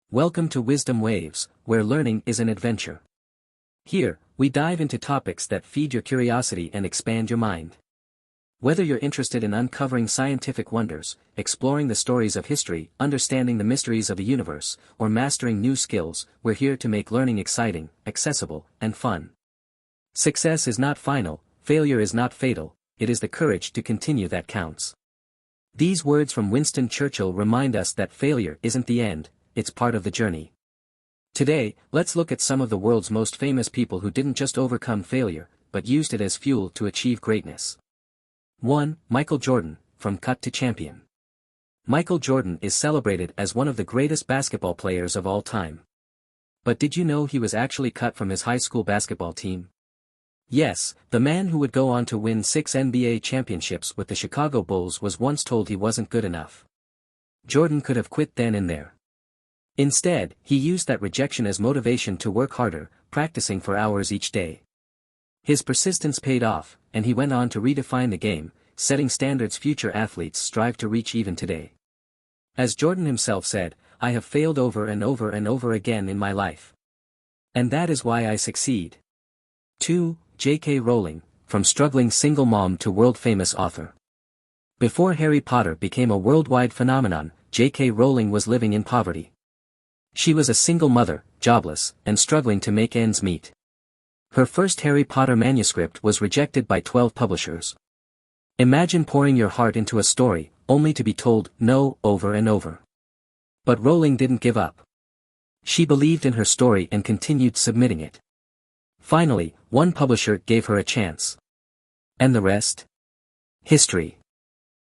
Welcome to Wisdom Waves, where learning is an adventure. Here, we dive into topics that feed your curiosity and expand your mind. Whether you're interested in uncovering scientific wonders, exploring the stories of history, understanding the mysteries of the universe, or mastering new skills, we're here to make learning exciting, accessible, and fun. Success is not final, failure is not fatal, it is the courage to continue that counts. These words from Winston Churchill remind us that failure isn't the end, it's part of the journey. Today, let's look at some of the world's most famous people who didn't just overcome failure, but used it as fuel to achieve greatness. 1. Michael Jordan, from cut to champion. Michael Jordan is celebrated as one of the greatest basketball players of all time. But did you know he was actually cut from his high school basketball team? Yes, the man who would go on to win 6 NBA championships with the Chicago Bulls was once told he wasn't good enough. Jordan could have quit then and there. Instead, he used that rejection as motivation to work harder, practicing for hours each day. His persistence paid off, and he went on to redefine the game, setting standards future athletes strive to reach even today. As Jordan himself said, "I have failed over and over and over again in my life. And that is why I succeed." 2. J.K. Rowling, from struggling single mom to world-famous author. Before Harry Potter became a worldwide phenomenon, J.K. Rowling was living in poverty. She was a single mother, jobless, and struggling to make ends meet. Her first Harry Potter manuscript was rejected by 12 publishers. Imagine pouring your heart into a story, only to be told no over and over. But Rowling didn't give up. She believed in her story and continued submitting it. Finally, one publisher gave her a chance. And the rest? History.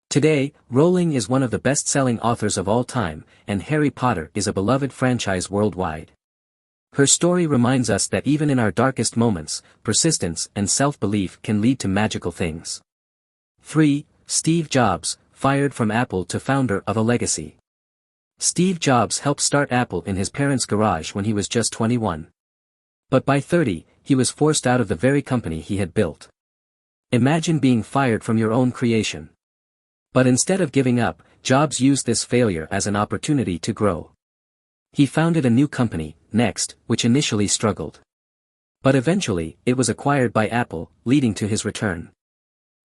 Today, Rowling is one of the best-selling authors of all time, and Harry Potter is a beloved franchise worldwide. Her story reminds us that even in our darkest moments, persistence and self-belief can lead to magical things. 3. Steve Jobs, fired from Apple to founder of a legacy. Steve Jobs helped start Apple in his parents' garage when he was just 21. But by 30, he was forced out of the very company he had built. Imagine being fired from your own creation. But instead of giving up, Jobs used this failure as an opportunity to grow. He founded a new company, Next, which initially struggled. But eventually, it was acquired by Apple, leading to his return.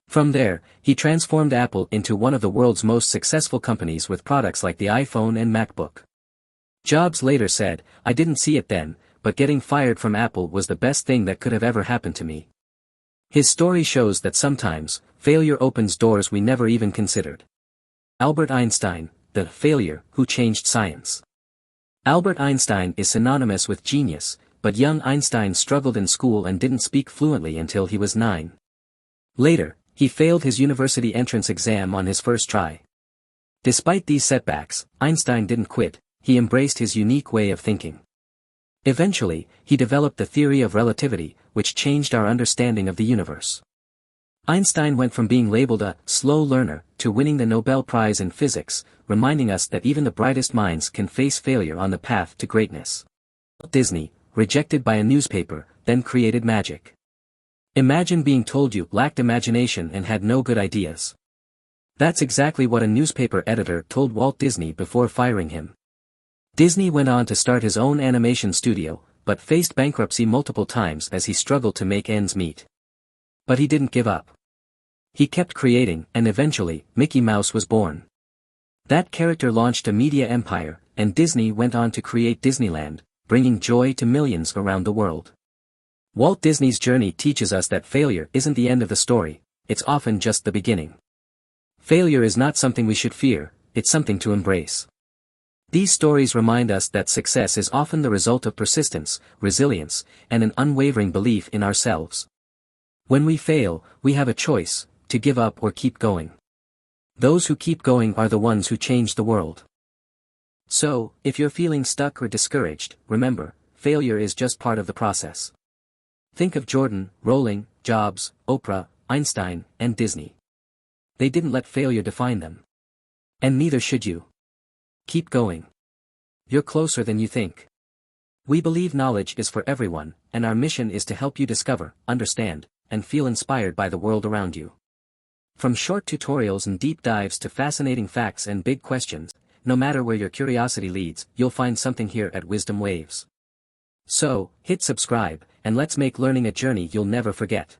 From there, he transformed Apple into one of the world's most successful companies with products like the iPhone and MacBook. Jobs later said, "I didn't see it then, but getting fired from Apple was the best thing that could have ever happened to me." His story shows that sometimes, failure opens doors we never even considered. Albert Einstein, the failure who changed science. Albert Einstein is synonymous with genius, but young Einstein struggled in school and didn't speak fluently until he was 9. Later, he failed his university entrance exam on his first try. Despite these setbacks, Einstein didn't quit, he embraced his unique way of thinking. Eventually, he developed the theory of relativity, which changed our understanding of the universe. Einstein went from being labeled a slow learner to winning the Nobel Prize in physics, reminding us that even the brightest minds can face failure on the path to greatness. Walt Disney, rejected by a newspaper, then created magic. Imagine being told you lacked imagination and had no good ideas. That's exactly what a newspaper editor told Walt Disney before firing him. Disney went on to start his own animation studio, but faced bankruptcy multiple times as he struggled to make ends meet. But he didn't give up. He kept creating, and eventually, Mickey Mouse was born. That character launched a media empire, and Disney went on to create Disneyland, bringing joy to millions around the world. Walt Disney's journey teaches us that failure isn't the end of the story, it's often just the beginning. Failure is not something we should fear, it's something to embrace. These stories remind us that success is often the result of persistence, resilience, and an unwavering belief in ourselves. When we fail, we have a choice, to give up or keep going. Those who keep going are the ones who change the world. So, if you're feeling stuck or discouraged, remember, failure is just part of the process. Think of Jordan, Rowling, Jobs, Oprah, Einstein, and Disney. They didn't let failure define them. And neither should you. Keep going. You're closer than you think. We believe knowledge is for everyone, and our mission is to help you discover, understand, and feel inspired by the world around you. From short tutorials and deep dives to fascinating facts and big questions, no matter where your curiosity leads, you'll find something here at Wisdom Waves. So, hit subscribe, and let's make learning a journey you'll never forget.